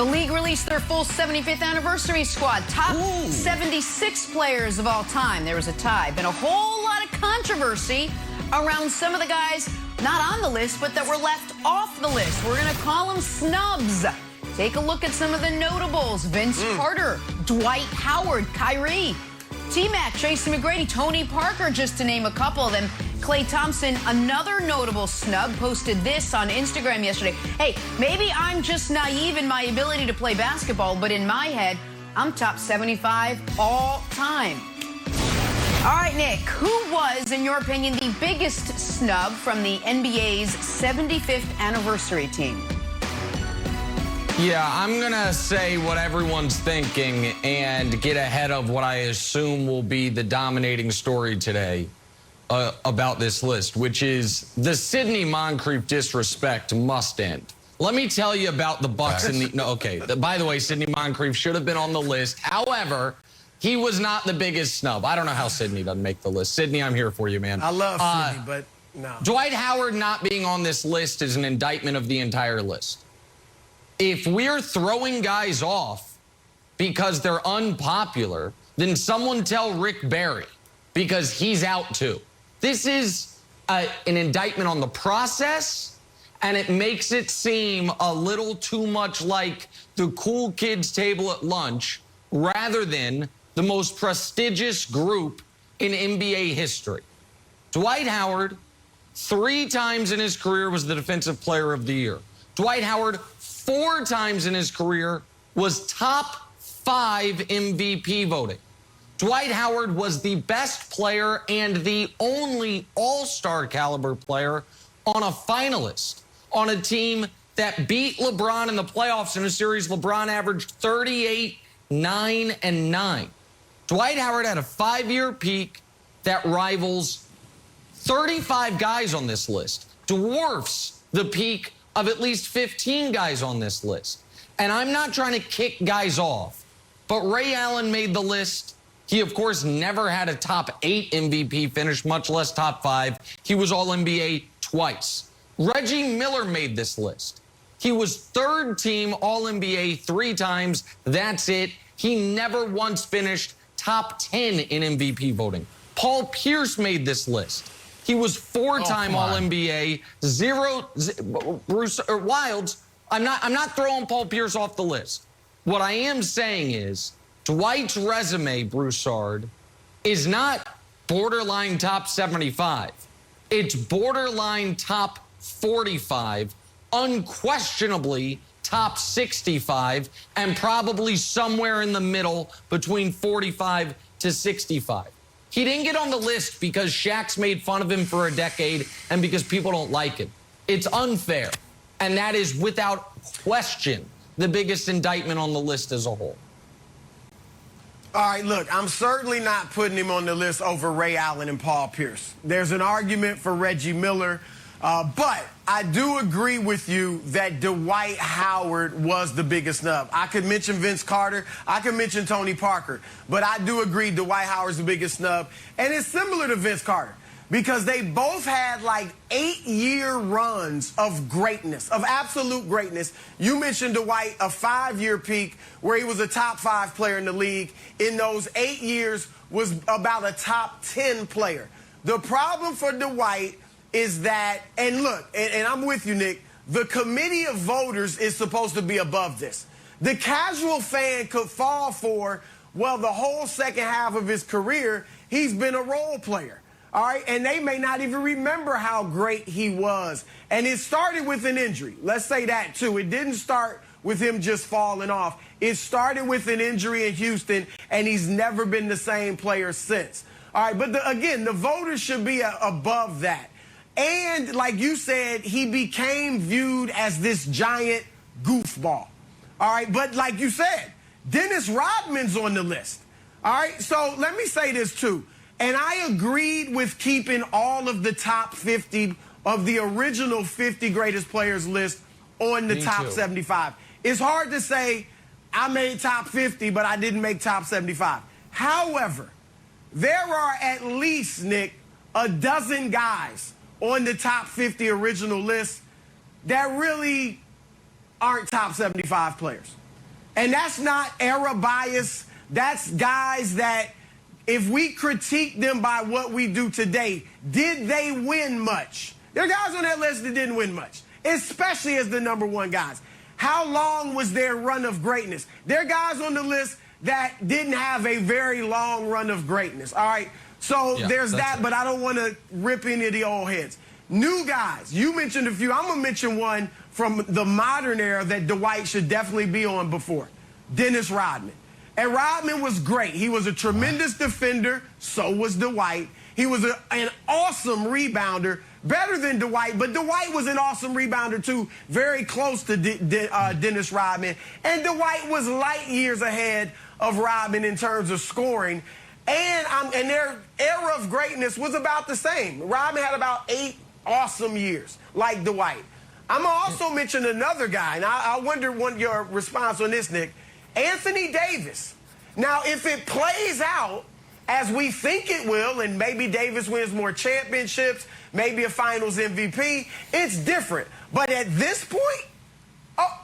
The league released their full 75th anniversary squad. Top 76 players of all time. There was a tie. Been a whole lot of controversy around some of the guys not on the list, but that were left off the list. We're going to call them snubs. Take a look at some of the notables. Vince Carter, Dwight Howard, Kyrie, T-Mac, Tracy McGrady, Tony Parker, just to name a couple of them. Klay Thompson, another notable snub, posted this on Instagram yesterday. Hey, maybe I'm just naive in my ability to play basketball, but in my head, I'm top 75 all time. All right, Nick, who was, in your opinion, the biggest snub from the NBA's 75th anniversary team? Yeah, I'm going to say what everyone's thinking and get ahead of what I assume will be the dominating story today about this list, which is the Sidney Moncrief disrespect must end. Let me tell you about the Bucks and the... No, okay. By the way, Sidney Moncrief should have been on the list. However, he was not the biggest snub. I don't know how Sidney doesn't make the list. Sidney, I'm here for you, man. I love Sidney, but no. Dwight Howard not being on this list is an indictment of the entire list. If we're throwing guys off because they're unpopular, then someone tell Rick Barry, because he's out too. This is an indictment on the process, and it makes it seem a little too much like the cool kids table at lunch rather than the most prestigious group in NBA history. Dwight Howard, 3 times in his career, was the Defensive Player of the Year. Dwight Howard, 4 times in his career, was top 5 MVP voting. Dwight Howard was the best player and the only all-star caliber player on a finalist on a team that beat LeBron in the playoffs in a series. LeBron averaged 38, 9, and 9. Dwight Howard had a 5-year peak that rivals 35 guys on this list, dwarfs the peak of at least 15 guys on this list. And I'm not trying to kick guys off, but Ray Allen made the list. He, of course, never had a top 8 MVP finish, much less top 5. He was All-NBA twice. Reggie Miller made this list. He was 3rd team All-NBA 3 times. That's it. He never once finished top 10 in MVP voting. Paul Pierce made this list. He was 4-time All-NBA, Bruce or Wilds. I'm not throwing Paul Pierce off the list. What I am saying is Dwight's resume, Broussard, is not borderline top 75. It's borderline top 45, unquestionably top 65, and probably somewhere in the middle between 45 to 65. He didn't get on the list because Shaq's made fun of him for a decade and because people don't like him. It's unfair. And that is, without question, the biggest indictment on the list as a whole. All right, look, I'm certainly not putting him on the list over Ray Allen and Paul Pierce. There's an argument for Reggie Miller, but I do agree with you that Dwight Howard was the biggest snub. I could mention Vince Carter. I could mention Tony Parker. But I do agree Dwight Howard's the biggest snub. And it's similar to Vince Carter because they both had like 8-year runs of greatness, of absolute greatness. You mentioned Dwight, a 5-year peak where he was a top 5 player in the league. In those 8 years was about a top 10 player. The problem for Dwight is that, and look, and I'm with you, Nick, the committee of voters is supposed to be above this. The casual fan could fall for, well, the whole second half of his career, he's been a role player, all right? And they may not even remember how great he was. And it started with an injury. Let's say that, too. It didn't start with him just falling off. It started with an injury in Houston, and he's never been the same player since. All right, but again, the voters should be above that. And like you said, he became viewed as this giant goofball. All right, but like you said, Dennis Rodman's on the list. All right, so let me say this too. And I agreed with keeping all of the top 50 of the original 50 greatest players list on the top 75. It's hard to say I made top 50, but I didn't make top 75. However, there are at least, Nick, a dozen guys on the top 50 original list that really aren't top 75 players. And that's not era bias. That's guys that, if we critique them by what we do today, did they win much? There are guys on that list that didn't win much, especially as the #1 guys. How long was their run of greatness? There are guys on the list that didn't have a very long run of greatness, all right? So there's that, but I don't want to rip any of the old heads. New guys, you mentioned a few. I'm going to mention one from the modern era that Dwight should definitely be on before. Dennis Rodman. And Rodman was great. He was a tremendous defender. So was Dwight. He was an awesome rebounder, better than Dwight, but Dwight was an awesome rebounder too, very close to Dennis Rodman. And Dwight was light years ahead of Rodman in terms of scoring. And their era of greatness was about the same. Rodman had about 8 awesome years, like Dwight. I'm going to also mention another guy, and I wonder what your response on this, Nick. Anthony Davis. Now, if it plays out as we think it will, and maybe Davis wins more championships, maybe a finals MVP, it's different. But at this point,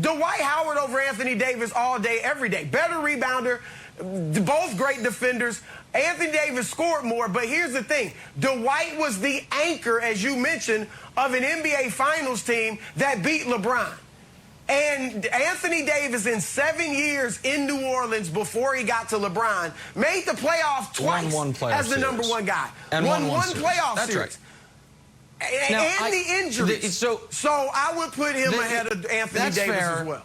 Dwight Howard over Anthony Davis all day, every day. Better rebounder, both great defenders. Anthony Davis scored more, but here's the thing. Dwight was the anchor, as you mentioned, of an NBA Finals team that beat LeBron. And Anthony Davis, in 7 years in New Orleans before he got to LeBron, made the playoff twice as the #1 guy. And won one series. playoff That's series. Right. Now, and the injuries. So I would put him ahead of Anthony Davis as well.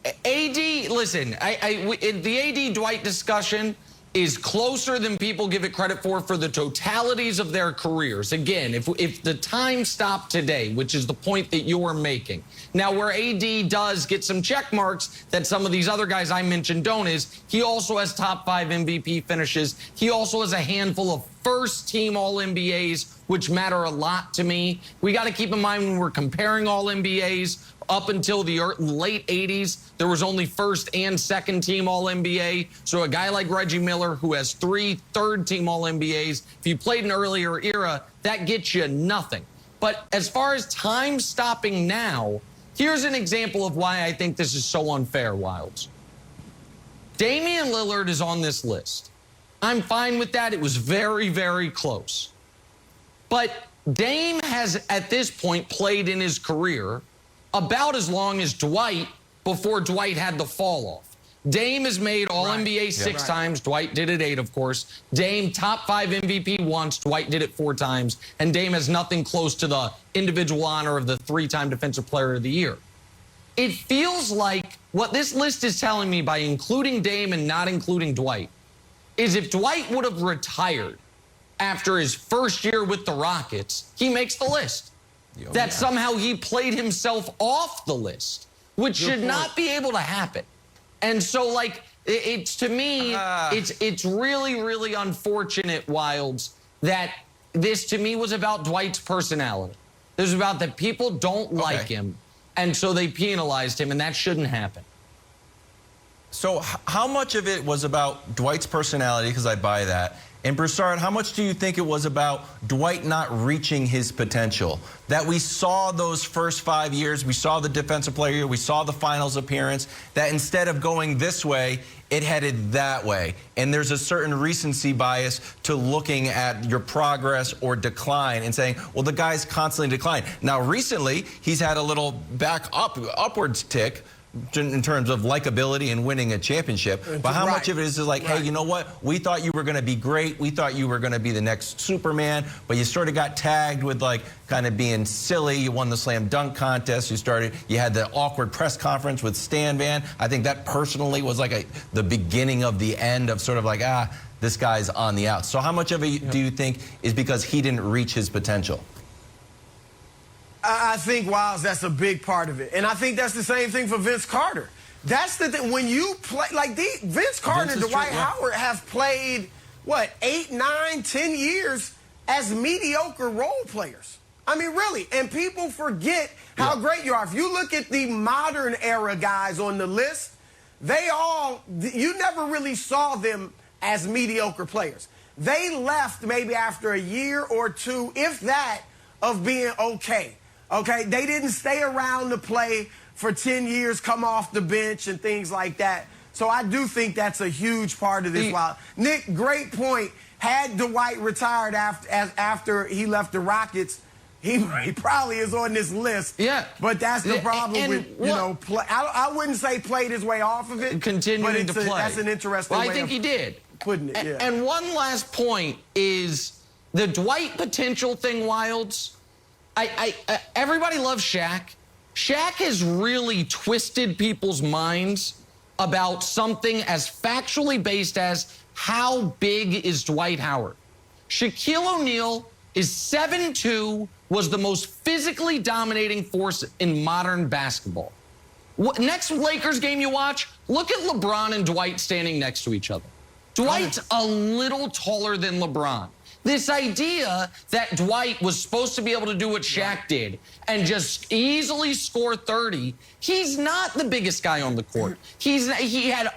AD, listen, the AD Dwight discussion is closer than people give it credit for the totalities of their careers. Again, if the time stopped today, which is the point that you're making. Now, where AD does get some check marks that some of these other guys I mentioned don't is, he also has top 5 MVP finishes. He also has a handful of first-team All-NBAs, which matter a lot to me. We got to keep in mind when we're comparing All-NBAs, up until the late 80s, there was only first and second team All-NBA. So a guy like Reggie Miller, who has 3 third-team All-NBAs, if you played an earlier era, that gets you nothing. But as far as time stopping now, here's an example of why I think this is so unfair, Wilds. Damian Lillard is on this list. I'm fine with that. It was very, very close. But Dame has, at this point, played in his career about as long as Dwight before Dwight had the fall off. Dame has made All-NBA 6 times. Dwight did it 8, of course. Dame top 5 MVP once. Dwight did it 4 times. And Dame has nothing close to the individual honor of the 3-time Defensive Player of the Year. It feels like what this list is telling me by including Dame and not including Dwight is if Dwight would have retired after his first year with the Rockets, he makes the list. That somehow he played himself off the list, which should not be able to happen. And so, like, it's to me, it's really, really unfortunate, Wilds, that this to me was about Dwight's personality. It was about that people don't like him, and so they penalized him, and that shouldn't happen. So how much of it was about Dwight's personality, because I buy that, and Broussard, how much do you think it was about Dwight not reaching his potential? That we saw those first 5 years, we saw the Defensive Player year, we saw the finals appearance, that instead of going this way, it headed that way. And there's a certain recency bias to looking at your progress or decline and saying, well, the guy's constantly declining. Now, recently, he's had a little upwards tick in terms of likability and winning a championship. But how much of it is like, hey, you know what? We thought you were going to be great. We thought you were going to be the next Superman, but you sort of got tagged with like kind of being silly. You won the slam dunk contest. You had the awkward press conference with Stan Van. I think that personally was like the beginning of the end of sort of like, this guy's on the outs. So how much of it do you think is because he didn't reach his potential? I think, Wiles, that's a big part of it. And I think that's the same thing for Vince Carter. That's the thing. When you play, like Vince Carter and Dwight Howard have played, what, 8, 9, 10 years as mediocre role players. I mean, really. And people forget how great you are. If you look at the modern era guys on the list, you never really saw them as mediocre players. They left maybe after a year or 2, if that, of being okay. Okay, they didn't stay around to play for 10 years, come off the bench and things like that. So I do think that's a huge part of this. Nick, great point. Had Dwight retired after he left the Rockets, he probably is on this list. Yeah. But that's the problem with, you know, I wouldn't say played his way off of it. Continuing to play. That's an interesting way I think he did. Putting it, yeah. And one last point is the Dwight potential thing, Wilds. Everybody loves Shaq. Shaq has really twisted people's minds about something as factually based as how big is Dwight Howard. Shaquille O'Neal is 7'2", was the most physically dominating force in modern basketball. Next Lakers game you watch, look at LeBron and Dwight standing next to each other. Dwight's a little taller than LeBron. This idea that Dwight was supposed to be able to do what Shaq did and just easily score 30, he's not the biggest guy on the court. He had